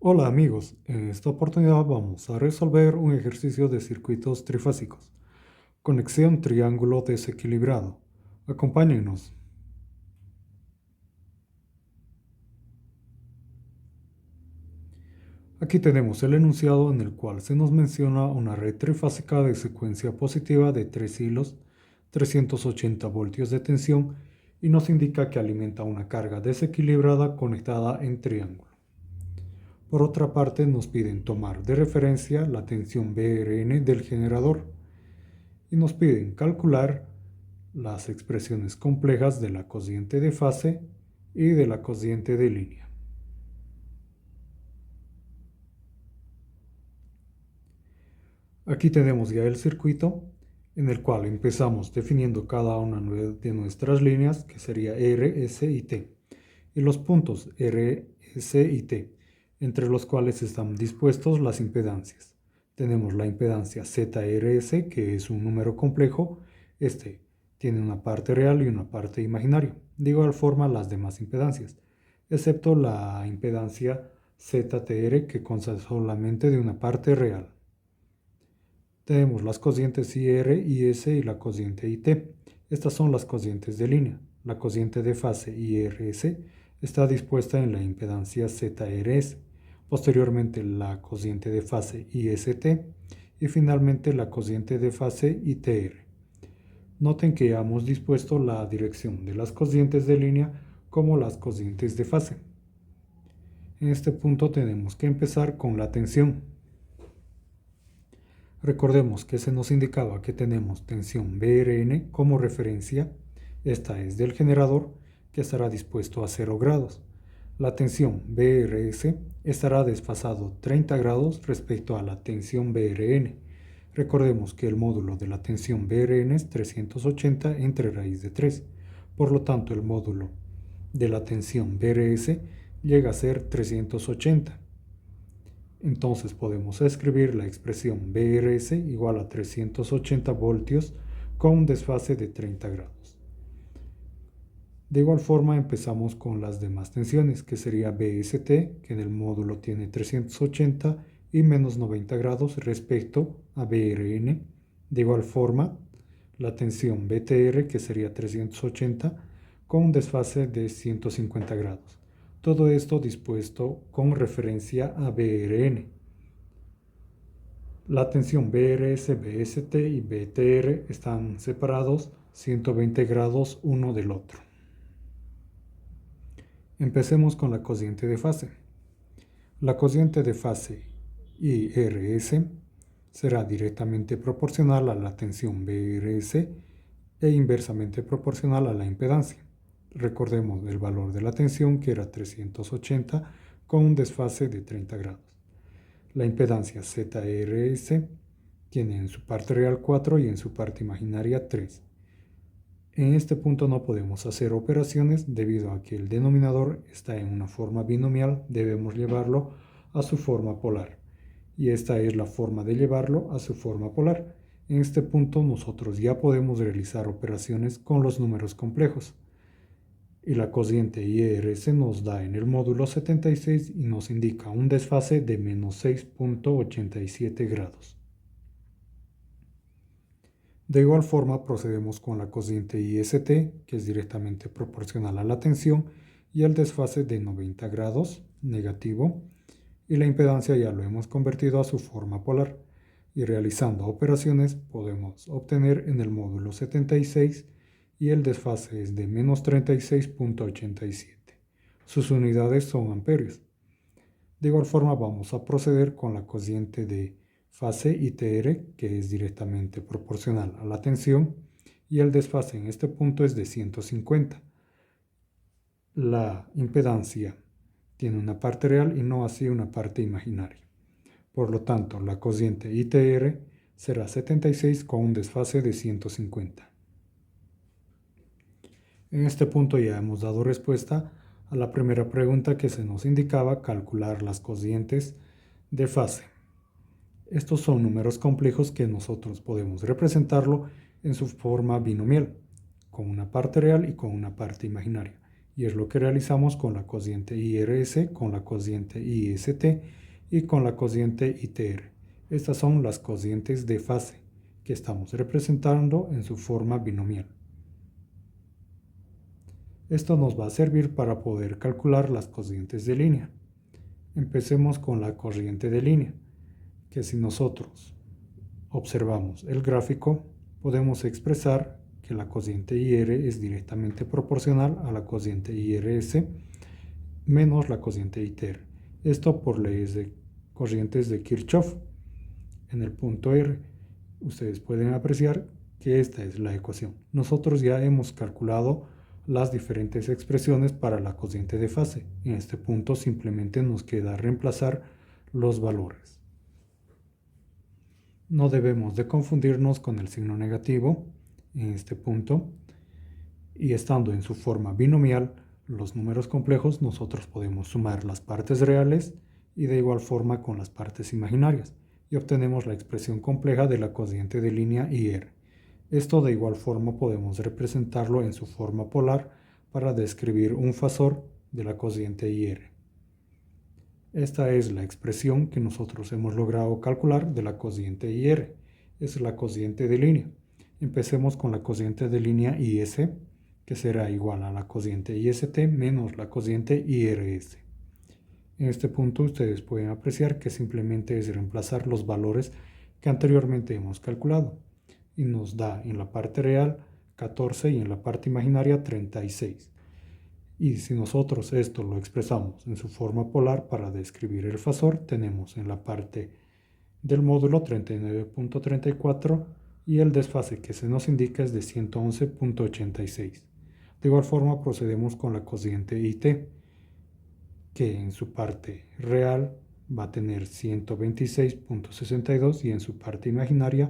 Hola amigos, en esta oportunidad vamos a resolver un ejercicio de circuitos trifásicos. Conexión triángulo desequilibrado. Acompáñennos. Aquí tenemos el enunciado en el cual se nos menciona una red trifásica de secuencia positiva de 3 hilos, 380 voltios de tensión y nos indica que alimenta una carga desequilibrada conectada en triángulo. Por otra parte, nos piden tomar de referencia la tensión BRN del generador y nos piden calcular las expresiones complejas de la cociente de fase y de la cociente de línea. Aquí tenemos ya el circuito en el cual empezamos definiendo cada una de nuestras líneas, que sería R, S y T, y los puntos R, S y T, entre los cuales están dispuestos las impedancias. Tenemos la impedancia ZRS, que es un número complejo. Este tiene una parte real y una parte imaginaria. De igual forma las demás impedancias, excepto la impedancia ZTR, que consta solamente de una parte real. Tenemos las cocientes IR, IS y la cociente IT. Estas son las cocientes de línea. La cociente de fase IRS está dispuesta en la impedancia ZRS, posteriormente la cociente de fase IST y finalmente la cociente de fase ITR. Noten que ya hemos dispuesto la dirección de las cocientes de línea como las cocientes de fase. En este punto tenemos que empezar con la tensión. Recordemos que se nos indicaba que tenemos tensión BRN como referencia. Esta es del generador, que estará dispuesto a 0 grados. La tensión BRS estará desfasado 30 grados respecto a la tensión BRN. Recordemos que el módulo de la tensión BRN es 380 entre raíz de 3. Por lo tanto, el módulo de la tensión BRS llega a ser 380. Entonces podemos escribir la expresión BRS igual a 380 voltios con un desfase de 30 grados. De igual forma empezamos con las demás tensiones, que sería BST, que en el módulo tiene 380 y menos 90 grados respecto a BRN. De igual forma, la tensión BTR, que sería 380 con un desfase de 150 grados. Todo esto dispuesto con referencia a BRN. La tensión BRS, BST y BTR están separados 120 grados uno del otro. Empecemos con la cociente de fase. La cociente de fase IRS será directamente proporcional a la tensión BRS e inversamente proporcional a la impedancia. Recordemos el valor de la tensión, que era 380 con un desfase de 30 grados. La impedancia ZRS tiene en su parte real 4 y en su parte imaginaria 3. En este punto no podemos hacer operaciones debido a que el denominador está en una forma binomial. Debemos llevarlo a su forma polar, y esta es la forma de llevarlo a su forma polar. En este punto nosotros ya podemos realizar operaciones con los números complejos, y la cociente IRS nos da en el módulo 76 y nos indica un desfase de menos 6.87 grados. De igual forma procedemos con la cociente IST, que es directamente proporcional a la tensión, y el desfase de 90 grados negativo, y la impedancia ya lo hemos convertido a su forma polar, y realizando operaciones podemos obtener en el módulo 76 y el desfase es de menos 36.87. Sus unidades son amperios. De igual forma vamos a proceder con la cociente de fase ITR, que es directamente proporcional a la tensión, y el desfase en este punto es de 150. La impedancia tiene una parte real y no así una parte imaginaria. Por lo tanto, la cociente ITR será 76 con un desfase de 150. En este punto ya hemos dado respuesta a la primera pregunta, que se nos indicaba calcular las cocientes de fase. Estos son números complejos que nosotros podemos representarlo en su forma binomial, con una parte real y con una parte imaginaria. y es lo que realizamos con la cociente IRS, con la cociente IST y con la cociente ITR. Estas son las cocientes de fase que estamos representando en su forma binomial. Esto nos va a servir para poder calcular las cocientes de línea. Empecemos con la corriente de línea, que si nosotros observamos el gráfico, podemos expresar que la cociente IR es directamente proporcional a la cociente IRS menos la cociente ITR. Esto por leyes de corrientes de Kirchhoff. En el punto R, ustedes pueden apreciar que esta es la ecuación. Nosotros ya hemos calculado las diferentes expresiones para la cociente de fase. En este punto simplemente nos queda reemplazar los valores. No debemos de confundirnos con el signo negativo en este punto, y estando en su forma binomial, los números complejos nosotros podemos sumar las partes reales y de igual forma con las partes imaginarias, y obtenemos la expresión compleja de la cociente de línea IR. Esto de igual forma podemos representarlo en su forma polar para describir un fasor de la cociente IR. Esta es la expresión que nosotros hemos logrado calcular de la cociente IR. Es la cociente de línea. Empecemos con la cociente de línea IS, que será igual a la cociente IST menos la cociente IRS. En este punto ustedes pueden apreciar que simplemente es reemplazar los valores que anteriormente hemos calculado y nos da en la parte real 14 y en la parte imaginaria 36. Y si nosotros esto lo expresamos en su forma polar para describir el fasor, tenemos en la parte del módulo 39.34 y el desfase que se nos indica es de 111.86. De igual forma procedemos con la cociente IT, que en su parte real va a tener 126.62 y en su parte imaginaria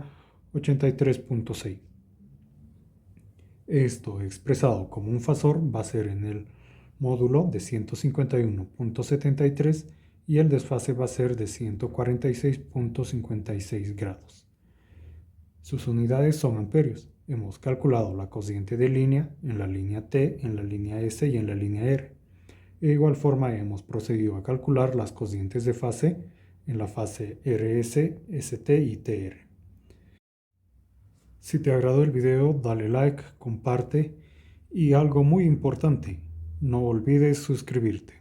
83.6. Esto expresado como un fasor va a ser en el módulo de 151.73 y el desfase va a ser de 146.56 grados. Sus unidades son amperios. Hemos calculado la cociente de línea en la línea T, en la línea S y en la línea R. De igual forma hemos procedido a calcular las cocientes de fase en la fase RS, ST y TR. Si te agradó el video, dale like, comparte y algo muy importante, no olvides suscribirte.